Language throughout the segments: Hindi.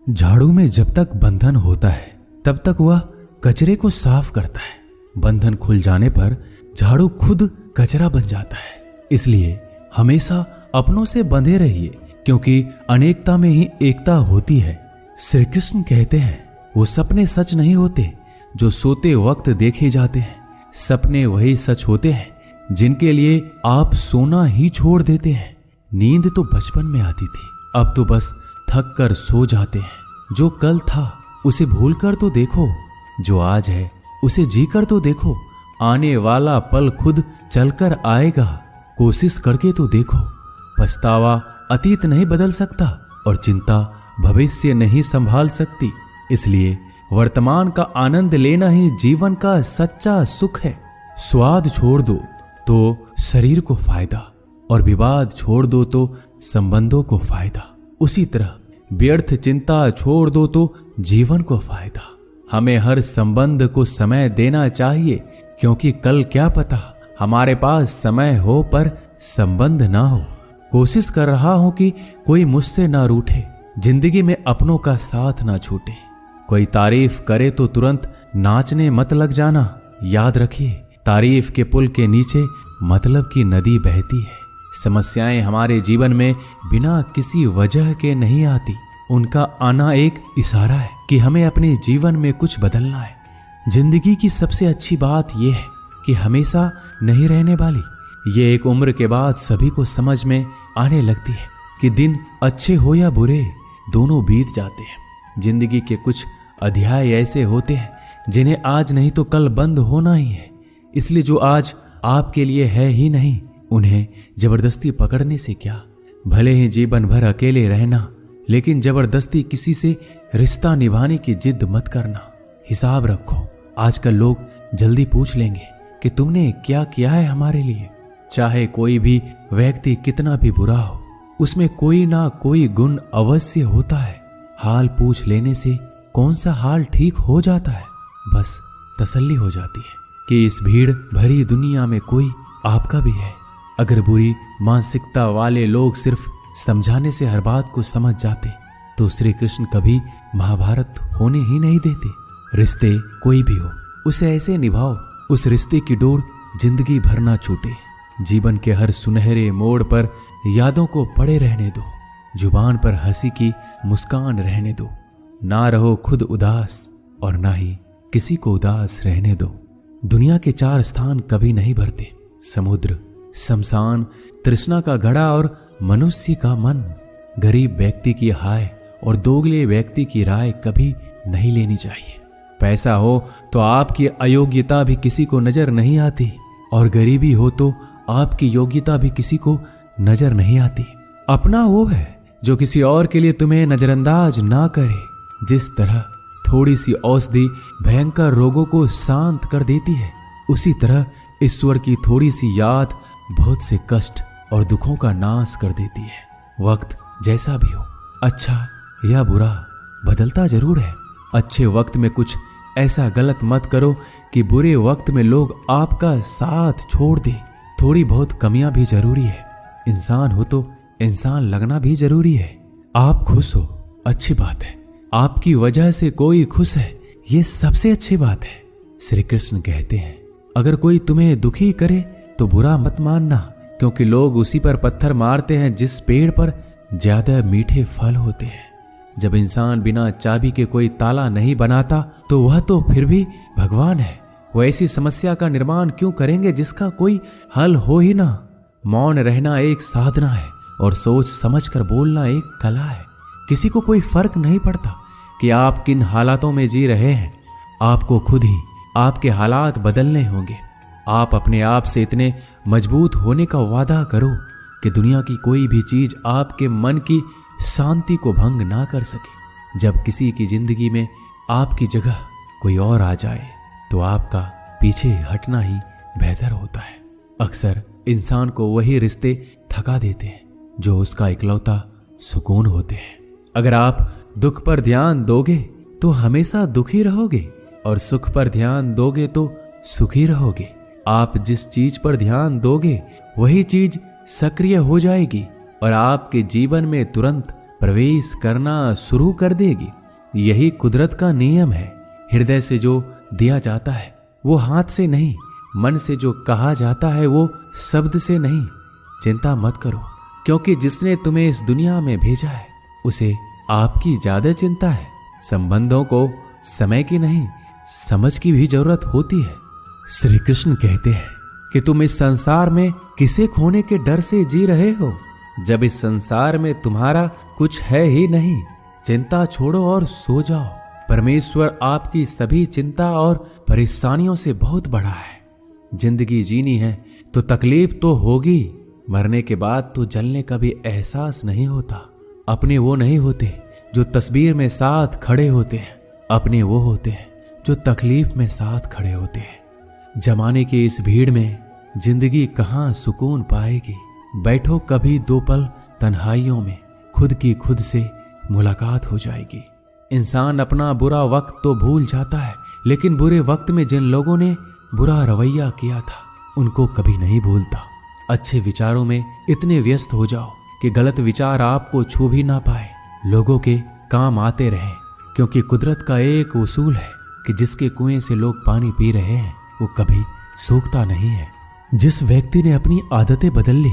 झाड़ू में जब तक बंधन होता है तब तक वह कचरे को साफ करता है। बंधन खुल जाने पर झाड़ू खुद कचरा बन जाता है। इसलिए हमेशा अपनों से बंधे रहिए, क्योंकि अनेकता में ही एकता होती है। श्री कृष्ण कहते हैं, वो सपने सच नहीं होते जो सोते वक्त देखे जाते हैं। सपने वही सच होते हैं जिनके लिए आप सोना ही छोड़ देते हैं। नींद तो बचपन में आती थी, अब तो बस थक कर सो जाते हैं। जो कल था उसे भूल कर तो देखो, जो आज है उसे जी कर तो देखो। आने वाला पल खुद चलकर आएगा, कोशिश करके तो देखो। पछतावा अतीत नहीं बदल सकता और चिंता भविष्य नहीं संभाल सकती। इसलिए वर्तमान का आनंद लेना ही जीवन का सच्चा सुख है। स्वाद छोड़ दो तो शरीर को फायदा, और विवाद छोड़ दो तो संबंधों को फायदा। उसी तरह व्यर्थ चिंता छोड़ दो तो जीवन को फायदा। हमें हर संबंध को समय देना चाहिए, क्योंकि कल क्या पता हमारे पास समय हो पर संबंध ना हो। कोशिश कर रहा हूं कि कोई मुझसे ना रूठे, जिंदगी में अपनों का साथ ना छूटे। कोई तारीफ करे तो तुरंत नाचने मत लग जाना। याद रखिए, तारीफ के पुल के नीचे मतलब की नदी बहती है। समस्याएं हमारे जीवन में बिना किसी वजह के नहीं आती। उनका आना एक इशारा है कि हमें अपने जीवन में कुछ बदलना है। जिंदगी की सबसे अच्छी बात यह है कि हमेशा नहीं रहने वाली। ये एक उम्र के बाद सभी को समझ में आने लगती है कि दिन अच्छे हो या बुरे, दोनों बीत जाते हैं। जिंदगी के कुछ अध्याय ऐसे होते हैं जिन्हें आज नहीं तो कल बंद होना ही है। इसलिए जो आज आपके लिए है ही नहीं, उन्हें जबरदस्ती पकड़ने से क्या। भले ही जीवन भर अकेले रहना, लेकिन जबरदस्ती किसी से रिश्ता निभाने की जिद मत करना। हिसाब रखो, आजकल लोग जल्दी पूछ लेंगे कि तुमने क्या किया है हमारे लिए। चाहे कोई भी व्यक्ति कितना भी बुरा हो, उसमें कोई ना कोई गुण अवश्य होता है। हाल पूछ लेने से कौन सा हाल ठीक हो जाता है। बस तसल्ली हो जाती है कि इस भीड़ भरी दुनिया में कोई आपका भी है। अगर बुरी मानसिकता वाले लोग सिर्फ समझाने से हर बात को समझ जाते तो श्री कृष्ण कभी महाभारत होने ही नहीं देते। रिश्ते कोई भी हो, उसे ऐसे निभाओ उस रिश्ते की डोर जिंदगी भर ना छूटे। जीवन के हर सुनहरे मोड़ पर यादों को पड़े रहने दो। जुबान पर हंसी की मुस्कान रहने दो। ना रहो खुद उदास और ना ही किसी को उदास रहने दो। दुनिया के 4 स्थान कभी नहीं भरते, समुद्र, शमशान, तृष्णा का घड़ा और मनुष्य का मन। गरीब व्यक्ति की हाय और दोगले व्यक्ति की राय कभी नहीं लेनी चाहिए। पैसा हो तो आपकी अयोग्यता भी किसी को नजर नहीं आती, और गरीबी हो तो आपकी योग्यता भी किसी को नजर नहीं आती। अपना वो है जो किसी और के लिए तुम्हें नजरअंदाज ना करे। जिस तरह थोड़ी सी औषधि भयंकर रोगों को शांत कर देती है, उसी तरह ईश्वर की थोड़ी सी याद बहुत से कष्ट और दुखों का नाश कर देती है। वक्त जैसा भी हो, अच्छा या बुरा, बदलता जरूर है। अच्छे वक्त में कुछ ऐसा गलत मत करो कि बुरे वक्त में लोग आपका साथ छोड़ दे। थोड़ी बहुत कमियां भी जरूरी है। इंसान हो तो इंसान लगना भी जरूरी है। आप खुश हो, अच्छी बात है। आपकी वजह से कोई खुश है, ये सबसे अच्छी बात है। श्री कृष्ण कहते हैं, अगर कोई तुम्हें दुखी करे तो बुरा मत मानना, क्योंकि लोग उसी पर पत्थर मारते हैं जिस पेड़ पर ज्यादा मीठे फल होते हैं। जब इंसान बिना चाबी के कोई ताला नहीं बनाता तो वह तो फिर भी भगवान है। वो ऐसी समस्या का निर्माण क्यों करेंगे जिसका कोई हल हो ही ना। मौन रहना एक साधना है और सोच समझकर बोलना एक कला है। किसी को कोई फर्क नहीं पड़ता कि आप किन हालातों में जी रहे हैं। आपको खुद ही आपके हालात बदलने होंगे। आप अपने आप से इतने मजबूत होने का वादा करो कि दुनिया की कोई भी चीज आपके मन की शांति को भंग ना कर सके। जब किसी की जिंदगी में आपकी जगह कोई और आ जाए तो आपका पीछे हटना ही बेहतर होता है। अक्सर इंसान को वही रिश्ते थका देते हैं जो उसका इकलौता सुकून होते हैं। अगर आप दुख पर ध्यान दोगे तो हमेशा दुखी रहोगे, और सुख पर ध्यान दोगे तो सुखी रहोगे। आप जिस चीज पर ध्यान दोगे वही चीज सक्रिय हो जाएगी और आपके जीवन में तुरंत प्रवेश करना शुरू कर देगी। यही कुदरत का नियम है। हृदय से जो दिया जाता है वो हाथ से नहीं, मन से जो कहा जाता है वो शब्द से नहीं। चिंता मत करो, क्योंकि जिसने तुम्हें इस दुनिया में भेजा है उसे आपकी ज्यादा चिंता है। संबंधों को समय की नहीं, समझ की भी जरूरत होती है। श्री कृष्ण कहते हैं कि तुम इस संसार में किसे खोने के डर से जी रहे हो, जब इस संसार में तुम्हारा कुछ है ही नहीं। चिंता छोड़ो और सो जाओ। परमेश्वर आपकी सभी चिंता और परेशानियों से बहुत बड़ा है। जिंदगी जीनी है तो तकलीफ तो होगी, मरने के बाद तो जलने का भी एहसास नहीं होता। अपने वो नहीं होते जो तस्वीर में साथ खड़े होते हैं, अपने वो होते हैं जो तकलीफ में साथ खड़े होते हैं। जमाने की इस भीड़ में जिंदगी कहाँ सुकून पाएगी। बैठो कभी दो पल तन्हाइयों में, खुद की खुद से मुलाकात हो जाएगी। इंसान अपना बुरा वक्त तो भूल जाता है, लेकिन बुरे वक्त में जिन लोगों ने बुरा रवैया किया था उनको कभी नहीं भूलता। अच्छे विचारों में इतने व्यस्त हो जाओ कि गलत विचार आपको छू भी ना पाए। लोगों के काम आते रहें, क्योंकि कुदरत का एक उसूल है कि जिसके कुएं से लोग पानी पी रहे हैं वो कभी सूखता नहीं है। जिस व्यक्ति ने अपनी आदतें बदल ली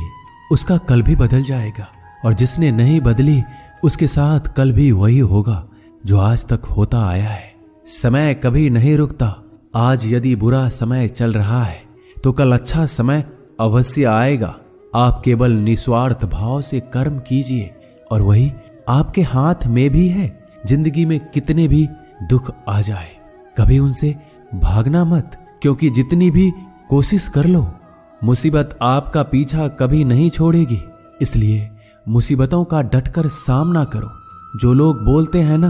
उसका कल भी बदल जाएगा, और जिसने नहीं बदली उसके साथ कल भी वही होगा जो आज तक होता आया है। समय कभी नहीं रुकता। आज यदि बुरा समय चल रहा है तो कल अच्छा समय अवश्य आएगा। आप केवल निस्वार्थ भाव से कर्म कीजिए और वही आपके हाथ में भी है। जिंदगी में कितने भी दुख आ जाए कभी उनसे भागना मत, क्योंकि जितनी भी कोशिश कर लो मुसीबत आपका पीछा कभी नहीं छोड़ेगी। इसलिए मुसीबतों का डटकर सामना करो। जो लोग बोलते हैं ना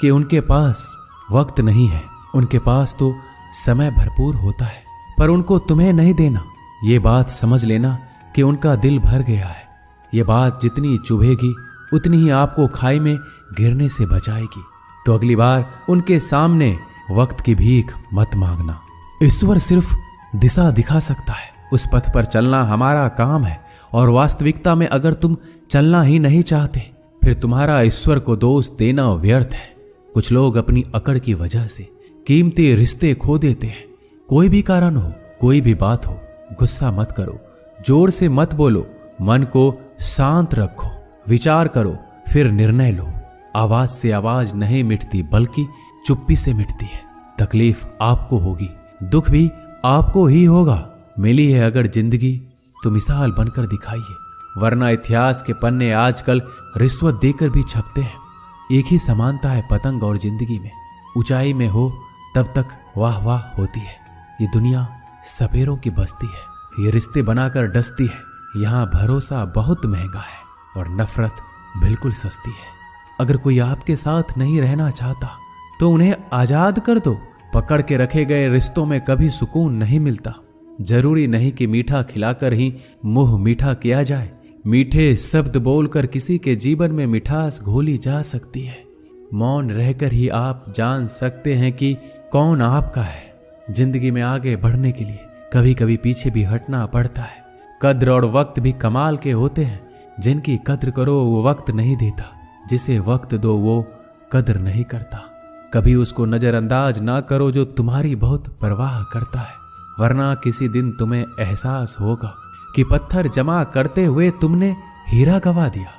कि उनके पास वक्त नहीं है, उनके पास तो समय भरपूर होता है, पर उनको तुम्हें नहीं देना। ये बात समझ लेना कि उनका दिल भर गया है। ये बात जितनी चुभेगी उतनी ही आपको खाई में गिरने से बचाएगी। तो अगली बार उनके सामने वक्त की भीख मत मांगना। ईश्वर सिर्फ दिशा दिखा सकता है, उस पथ पर चलना हमारा काम है। और वास्तविकता में अगर तुम चलना ही नहीं चाहते फिर तुम्हारा ईश्वर को दोष देना व्यर्थ है। कुछ लोग अपनी अकड़ की वजह से कीमती रिश्ते खो देते हैं। कोई भी कारण हो, कोई भी बात हो, गुस्सा मत करो, जोर से मत बोलो, मन को शांत रखो, विचार करो, फिर निर्णय लो। आवाज से आवाज नहीं मिटती बल्कि चुप्पी से मिटती है। तकलीफ आपको होगी, दुख भी आपको ही होगा। मिली है अगर जिंदगी तो मिसाल बनकर दिखाइए, वरना इतिहास के पन्ने आजकल रिश्वत देकर भी छपते हैं। एक ही समानता है पतंग और जिंदगी में। ऊंचाई में हो तब तक वाह वाह होती है। ये दुनिया सपेरों की बस्ती है, ये रिश्ते बनाकर डसती है। यहाँ भरोसा बहुत महंगा है और नफरत बिल्कुल सस्ती है। अगर कोई आपके साथ नहीं रहना चाहता तो उन्हें आजाद कर दो। पकड़ के रखे गए रिश्तों में कभी सुकून नहीं मिलता। जरूरी नहीं कि मीठा खिलाकर ही मुंह मीठा किया जाए। मीठे शब्द बोलकर किसी के जीवन में मिठास घोली जा सकती है। मौन रहकर ही आप जान सकते हैं कि कौन आपका है। जिंदगी में आगे बढ़ने के लिए कभी कभी पीछे भी हटना पड़ता है। कद्र और वक्त भी कमाल के होते हैं। जिनकी कद्र करो वो वक्त नहीं देता, जिसे वक्त दो वो कद्र नहीं करता। कभी उसको नजरअंदाज ना करो जो तुम्हारी बहुत परवाह करता है, वरना किसी दिन तुम्हें एहसास होगा कि पत्थर जमा करते हुए तुमने हीरा गवा दिया।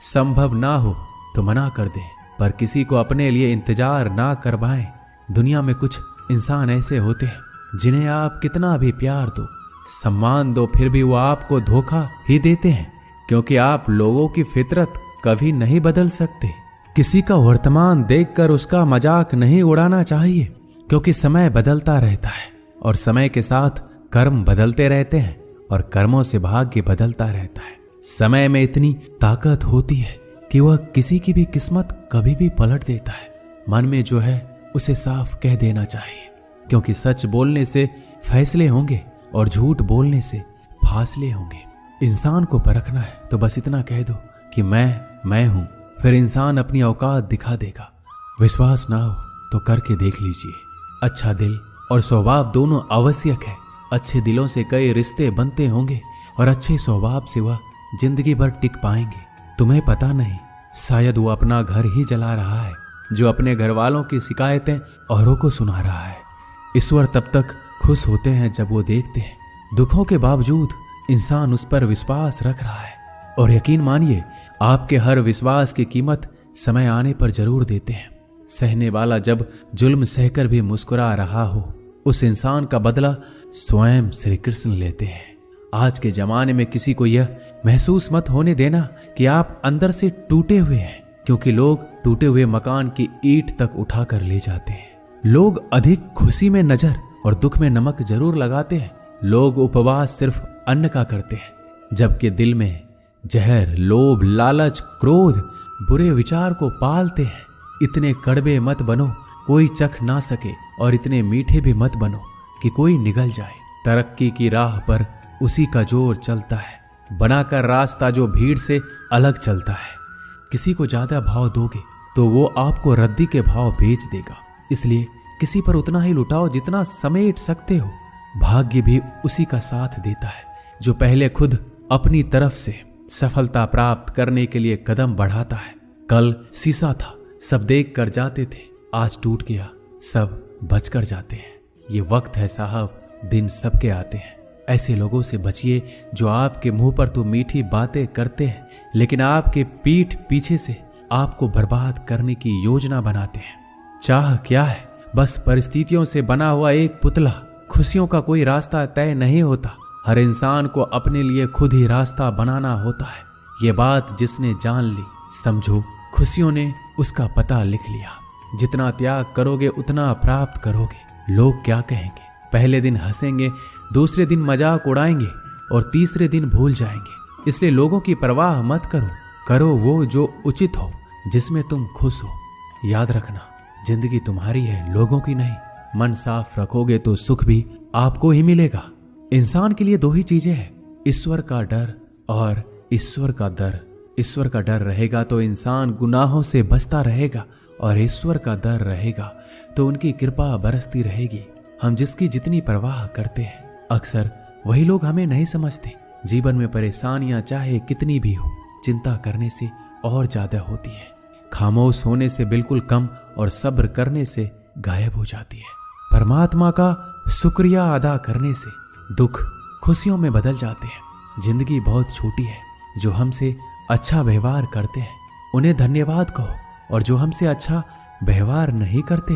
संभव ना हो तो मना कर दे, पर किसी को अपने लिए इंतजार ना करवाएं। दुनिया में कुछ इंसान ऐसे होते हैं जिन्हें आप कितना भी प्यार दो, सम्मान दो, फिर भी वो आपको धोखा ही देते हैं, क्योंकि आप लोगों की फितरत कभी नहीं बदल सकते। किसी का वर्तमान देखकर उसका मजाक नहीं उड़ाना चाहिए, क्योंकि समय बदलता रहता है और समय के साथ कर्म बदलते रहते हैं और कर्मों से भाग्य बदलता रहता है। समय में इतनी ताकत होती है कि वह किसी की भी किस्मत कभी भी पलट देता है। मन में जो है उसे साफ कह देना चाहिए, क्योंकि सच बोलने से फैसले होंगे और झूठ बोलने से फासले होंगे। इंसान को परखना है तो बस इतना कह दो कि मैं हूं, फिर इंसान अपनी औकात दिखा देगा। विश्वास ना हो तो करके देख लीजिए। अच्छा दिल और स्वभाव दोनों आवश्यक है। अच्छे दिलों से कई रिश्ते बनते होंगे और अच्छे स्वभाव से वह जिंदगी भर टिक पाएंगे। तुम्हें पता नहीं, शायद वो अपना घर ही जला रहा है जो अपने घर वालों की शिकायतें औरों को सुना रहा है। ईश्वर तब तक खुश होते हैं जब वो देखते हैं दुखों के बावजूद इंसान उस पर विश्वास रख रहा है। और यकीन मानिए, आपके हर विश्वास की कीमत समय आने पर जरूर देते हैं। सहने वाला जब जुल्म सहकर भी मुस्कुरा रहा हो, उस इंसान का बदला स्वयं श्री कृष्ण लेते हैं। आज के जमाने में किसी को यह महसूस मत होने देना कि आप अंदर से टूटे हुए हैं, क्योंकि लोग टूटे हुए मकान की ईंट तक उठाकर ले जाते हैं। लोग अधिक खुशी में नजर और दुख में नमक जरूर लगाते हैं। लोग उपवास सिर्फ अन्न का करते हैं, जबकि दिल में जहर, लोभ, लालच, क्रोध, बुरे विचार को पालते हैं। इतने कड़वे मत बनो कोई चख ना सके, और इतने मीठे भी मत बनो कि कोई निगल जाए। तरक्की की राह पर उसी का जोर चलता है, बनाकर रास्ता जो भीड़ से अलग चलता है। किसी को ज्यादा भाव दोगे तो वो आपको रद्दी के भाव बेच देगा। इसलिए किसी पर उतना ही लुटाओ जितना समेट सकते हो। भाग्य भी उसी का साथ देता है जो पहले खुद अपनी तरफ से सफलता प्राप्त करने के लिए कदम बढ़ाता है। कल शीशा था, सब देख कर जाते थे, आज टूट गया, सब बच कर जाते हैं। ये वक्त है साहब, दिन सबके आते हैं। ऐसे लोगों से बचिए जो आपके मुंह पर तो मीठी बातें करते हैं, लेकिन आपके पीठ पीछे से आपको बर्बाद करने की योजना बनाते हैं। चाह क्या है? बस परिस्थितियों से बना हुआ एक पुतला। खुशियों का कोई रास्ता तय नहीं होता, हर इंसान को अपने लिए खुद ही रास्ता बनाना होता है। ये बात जिसने जान ली, समझो खुशियों ने उसका पता लिख लिया। जितना त्याग करोगे उतना प्राप्त करोगे। लोग क्या कहेंगे? पहले दिन हंसेंगे, दूसरे दिन मजाक उड़ाएंगे और तीसरे दिन भूल जाएंगे। इसलिए लोगों की परवाह मत करो, करो वो जो उचित हो, जिसमें तुम खुश हो। याद रखना, जिंदगी तुम्हारी है, लोगों की नहीं। मन साफ रखोगे तो सुख भी आपको ही मिलेगा। इंसान के लिए दो ही चीजें हैं, ईश्वर का डर और ईश्वर का डर। ईश्वर का डर रहेगा तो इंसान गुनाहों से बचता रहेगा, और ईश्वर का डर रहेगा तो उनकी कृपा बरसती रहेगी। हम जिसकी जितनी परवाह करते हैं, अक्सर वही लोग हमें नहीं समझते। जीवन में परेशानियां चाहे कितनी भी हो, चिंता करने से और ज्यादा होती है। खामोश होने से बिल्कुल कम और सब्र करने से गायब हो जाती है। परमात्मा का शुक्रिया अदा करने से दुख खुशियों में बदल जाते हैं। जिंदगी बहुत छोटी है, जो हमसे अच्छा व्यवहार करते हैं उन्हें धन्यवाद कहो, और जो हमसे अच्छा व्यवहार नहीं करते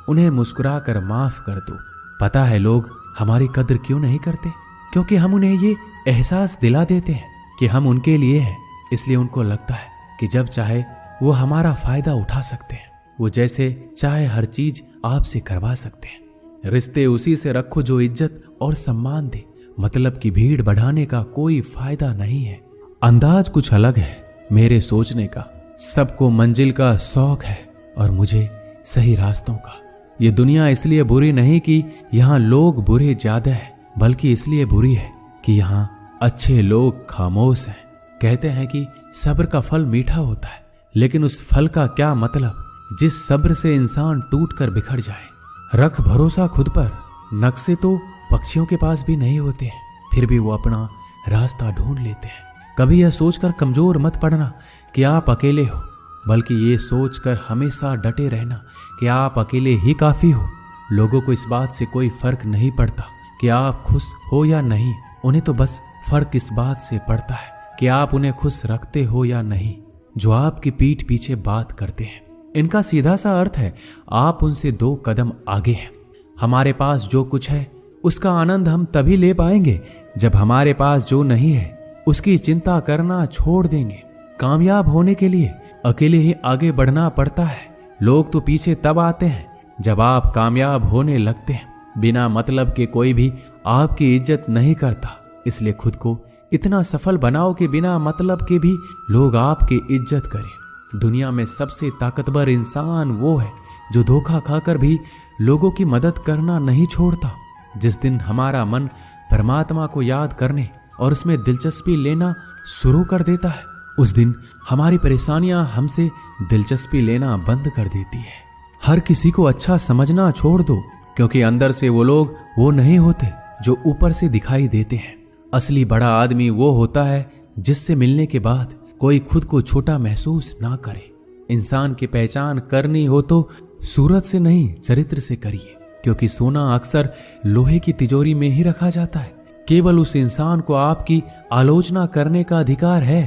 उन्हें मुस्कुरा कर माफ कर दो। पता है लोग हमारी कद्र क्यों नहीं करते? क्योंकि हम उन्हें ये एहसास दिला देते हैं कि हम उनके लिए हैं। इसलिए उनको लगता है कि जब चाहे वो हमारा फायदा उठा सकते हैं, वो जैसे चाहे हर चीज आपसे करवा सकते हैं। रिश्ते उसी से रखो जो इज्जत और सम्मान दे। मतलब की भीड़ बढ़ाने का कोई फायदा नहीं है। अंदाज कुछ अलग है मेरे सोचने का। सबको मंजिल का शौक है और मुझे सही रास्तों का। ये दुनिया इसलिए बुरी नहीं कि यहाँ लोग बुरे ज्यादा हैं, बल्कि इसलिए बुरी है कि यहाँ अच्छे लोग खामोश हैं। कहते हैं कि सब्र का फल मीठा होता है, लेकिन उस फल का क्या मतलब जिस सब्र से इंसान टूट कर बिखर जाए। रख भरोसा खुद पर। नक्शे तो पक्षियों के पास भी नहीं होते हैं, फिर भी वो अपना रास्ता ढूंढ लेते हैं। कभी यह सोचकर कमजोर मत पड़ना कि आप अकेले हो, बल्कि ये सोचकर हमेशा डटे रहना कि आप अकेले ही काफी हो। लोगों को इस बात से कोई फर्क नहीं पड़ता कि आप खुश हो या नहीं। उन्हें तो बस फर्क इस बात से पड़ता है कि आप उन्हें खुश रखते हो या नहीं, जो आपकी पीठ पीछे बात करते हैं। इनका सीधा सा अर्थ है, आप उनसे 2 कदम आगे हैं। हमारे पास जो कुछ है उसका आनंद हम तभी ले पाएंगे जब हमारे पास जो नहीं है उसकी चिंता करना छोड़ देंगे। कामयाब होने के लिए अकेले ही आगे बढ़ना पड़ता है। लोग तो पीछे तब आते हैं जब आप कामयाब होने लगते हैं। बिना मतलब के कोई भी आपकी इज्जत नहीं करता, इसलिए खुद को इतना सफल बनाओ कि बिना मतलब के भी लोग आपकी इज्जत करें। दुनिया में सबसे ताकतवर इंसान वो है जो धोखा खाकर भी लोगों की मदद करना नहीं छोड़ता। जिस दिन हमारा मन परमात्मा को याद करने और उसमें दिलचस्पी लेना शुरू कर देता है, उस दिन हमारी परेशानियां हमसे दिलचस्पी लेना बंद कर देती है। हर किसी को अच्छा समझना छोड़ दो, क्योंकि अंदर से वो लोग वो नहीं होते जो ऊपर से दिखाई देते हैं। असली बड़ा आदमी वो होता है जिससे मिलने के बाद कोई खुद को छोटा महसूस ना करे। इंसान की पहचान करनी हो तो सूरत से नहीं, चरित्र से करिए, क्योंकि सोना अक्सर लोहे की तिजोरी में ही रखा जाता है। केवल उस इंसान को आपकी आलोचना करने का अधिकार है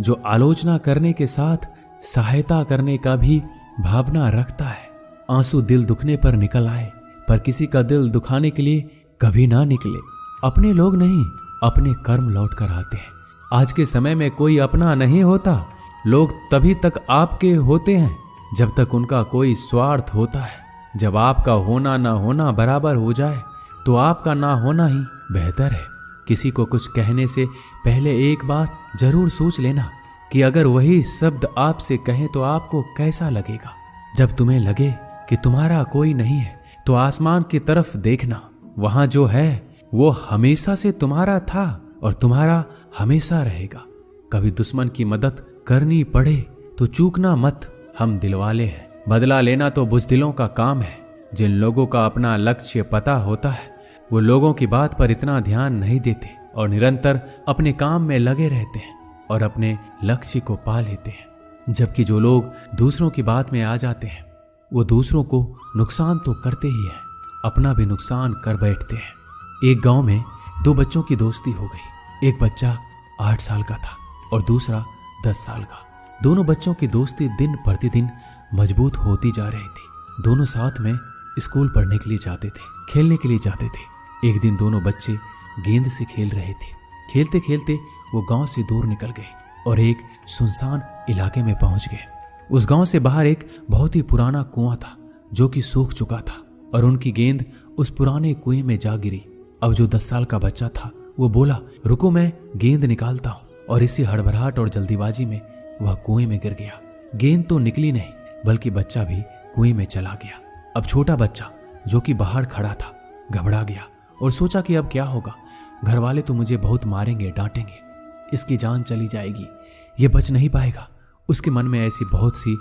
जो आलोचना करने के साथ सहायता करने का भी भावना रखता है। आंसू दिल दुखने पर निकल आए, पर किसी का दिल दुखाने के लिए कभी ना निकले। अपने लोग नहीं, अपने कर्म लौट कर आते हैं। आज के समय में कोई अपना नहीं होता। लोग तभी तक आपके होते हैं जब तक उनका कोई स्वार्थ होता है। जब आपका होना ना होना बराबर हो जाए तो आपका ना होना ही बेहतर है। किसी को कुछ कहने से पहले एक बार जरूर सोच लेना कि अगर वही शब्द आपसे कहें तो आपको कैसा लगेगा। जब तुम्हें लगे कि तुम्हारा कोई नहीं है तो आसमान की तरफ देखना, वहां जो है वो हमेशा से तुम्हारा था और तुम्हारा हमेशा रहेगा। कभी दुश्मन की मदद करनी पड़े तो चूकना मत, हम दिलवाले हैं। बदला लेना तो बुज़दिलों का काम है। जिन लोगों का अपना लक्ष्य पता होता है वो लोगों की बात पर इतना ध्यान नहीं देते और निरंतर अपने काम में लगे रहते हैं और अपने लक्ष्य को पा लेते हैं। जबकि जो लोग दूसरों की बात में आ जाते हैं वो दूसरों को नुकसान तो करते ही हैं, अपना भी नुकसान कर बैठते हैं। एक गांव में दो बच्चों की दोस्ती हो गई। एक बच्चा 8 साल का था और दूसरा 10 साल का। दोनों बच्चों की दोस्ती दिन प्रतिदिन मजबूत होती जा रही थी। दोनों साथ में स्कूल पढ़ने के लिए जाते थे, खेलने के लिए जाते थे। एक दिन दोनों बच्चे गेंद से खेल रहे थे। खेलते खेलते वो गांव से दूर निकल गए और एक सुनसान इलाके में पहुंच गए। उस गांव से बाहर एक बहुत ही पुराना कुआं था जो कि सूख चुका था और उनकी गेंद उस पुराने कुएं में जा गिरी। अब जो 10 साल का बच्चा था वो बोला, रुको मैं गेंद निकालता हूं, और इसी हड़बड़ाहट और जल्दीबाजी में वह कुएं में गिर गया। गेंद तो निकली नहीं बल्कि बच्चा भी कुएं में चला गया। अब छोटा बच्चा जो कि बाहर खड़ा था घबरा गया और सोचा कि अब क्या होगा। घर वाले तो मुझे बहुत मारेंगे, डांटेंगे, इसकी जान चली जाएगी, ये बच नहीं पाएगा। उसके मन में ऐसी बहुत सी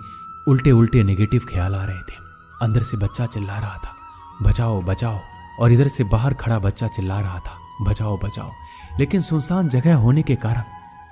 उल्टे उल्टे नेगेटिव ख्याल आ रहे थे। अंदर से बच्चा चिल्ला रहा था, बचाओ बचाओ, और इधर से बाहर खड़ा बच्चा चिल्ला रहा था, बचाओ बचाओ। लेकिन सुनसान जगह होने के कारण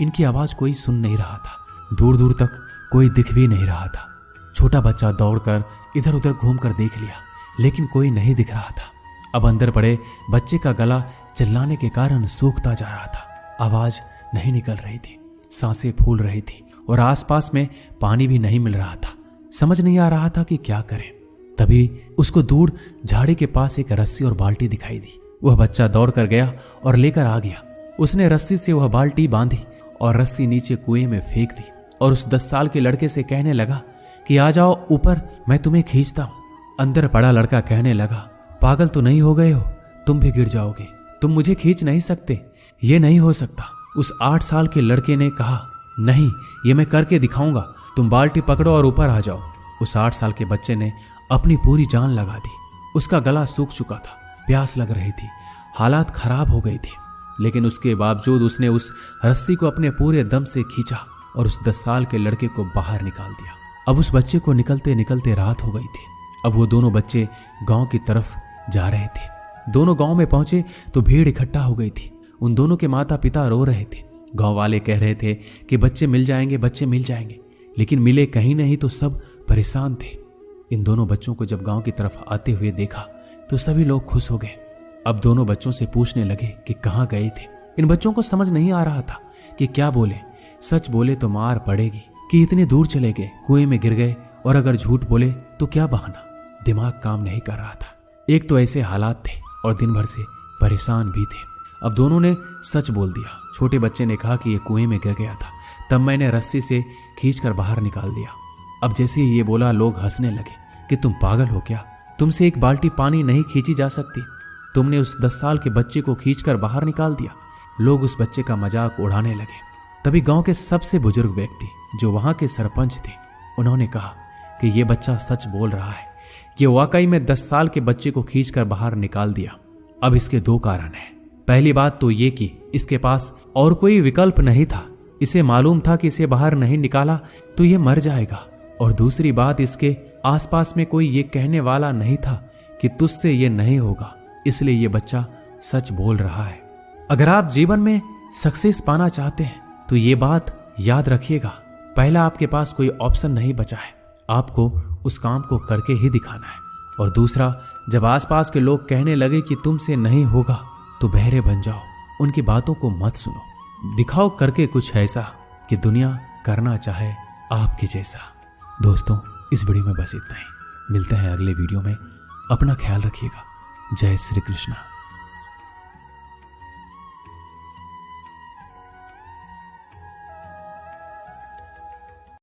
इनकी आवाज कोई सुन नहीं रहा था। दूर दूर तक कोई दिख भी नहीं रहा था। छोटा बच्चा दौड़कर इधर उधर घूमकर देख लिया, लेकिन कोई नहीं दिख रहा था। अब अंदर पड़े बच्चे का गला चिल्लाने के कारण सूखता जा रहा था। आवाज नहीं निकल रही थी, सांसें फूल रही थी और आसपास में पानी भी नहीं मिल रहा था। समझ नहीं आ रहा था कि क्या करे। तभी उसको दूर झाड़ी के पास एक रस्सी और बाल्टी दिखाई दी। वह बच्चा दौड़कर गया और लेकर आ गया। उसने रस्सी से वह बाल्टी बांधी और रस्सी नीचे कुएं में फेंक दी और उस 10 साल के लड़के से कहने लगा कि आ जाओ ऊपर, मैं तुम्हें खींचता हूं। अंदर पड़ा लड़का कहने लगा, पागल तो नहीं हो गए हो, तुम भी गिर जाओगे, तुम मुझे खींच नहीं सकते, ये नहीं हो सकता। उस 8 साल के लड़के ने कहा, नहीं, ये मैं करके दिखाऊंगा, तुम बाल्टी पकड़ो और ऊपर आ जाओ। उस 8 साल के बच्चे ने अपनी पूरी जान लगा दी। उसका गला सूख चुका था, प्यास लग रही थी, हालात खराब हो गई थी, लेकिन उसके बावजूद उसने उस रस्सी को अपने पूरे दम से खींचा और उस 10 साल के लड़के को बाहर निकाल दिया। अब उस बच्चे को निकलते निकलते रात हो गई थी। अब वो दोनों बच्चे गांव की तरफ जा रहे थे। दोनों गांव में पहुंचे तो भीड़ इकट्ठा हो गई थी। उन दोनों के माता पिता रो रहे थे। गांव वाले कह रहे थे कि बच्चे मिल जाएंगे, बच्चे मिल जाएंगे, लेकिन मिले कहीं नहीं तो सब परेशान थे। इन दोनों बच्चों को जब गांव की तरफ आते हुए देखा तो सभी लोग खुश हो गए। अब दोनों बच्चों से पूछने लगे कि कहाँ गए थे। इन बच्चों को समझ नहीं आ रहा था कि क्या बोले। सच बोले तो मार पड़ेगी कि इतने दूर चले गए, कुएं में गिर गए, और अगर झूठ बोले तो क्या बहाना। दिमाग काम नहीं कर रहा था। एक तो ऐसे हालात थे और दिन भर से परेशान भी थे। अब दोनों ने सच बोल दिया। छोटे बच्चे ने कहा कि ये कुएं में गिर गया था, तब मैंने रस्सी से खींचकर बाहर निकाल दिया। अब जैसे ही ये बोला लोग हंसने लगे कि तुम पागल हो क्या, तुमसे एक बाल्टी पानी नहीं खींची जा सकती, तुमने उस 10 साल के बच्चे को खींचकर बाहर निकाल दिया। लोग उस बच्चे का मजाक उड़ाने लगे। तभी गांव के सबसे बुजुर्ग व्यक्ति जो वहां के सरपंच थे, उन्होंने कहा कि ये बच्चा सच बोल रहा है, ये वाकई में 10 साल के बच्चे को खींचकर बाहर निकाल दिया। अब इसके 2 कारण हैं। पहली बात तो ये कि इसके पास और कोई विकल्प नहीं था। इसे मालूम था कि इसे बाहर नहीं निकाला तो ये मर जाएगा। और दूसरी बात, इसके आसपास में कोई ये कहने वाला नहीं था कि तुझसे ये नहीं होगा, इसलिए ये बच्चा सच बोल रहा है। अगर आप जीवन में सक्सेस पाना चाहते हैं तो ये बात याद रखिएगा, पहला आपके पास कोई ऑप्शन नहीं बचा है। आपको उस काम को करके ही दिखाना है। और दूसरा, जब आसपास के लोग कहने लगे कि तुमसे नहीं होगा तो बहरे बन जाओ, उनकी बातों को मत सुनो। दिखाओ करके कुछ ऐसा कि दुनिया करना चाहे आपके जैसा। दोस्तों, इस वीडियो में बस इतना ही। मिलते हैं अगले वीडियो में। अपना ख्याल रखिएगा। जय श्री कृष्णा।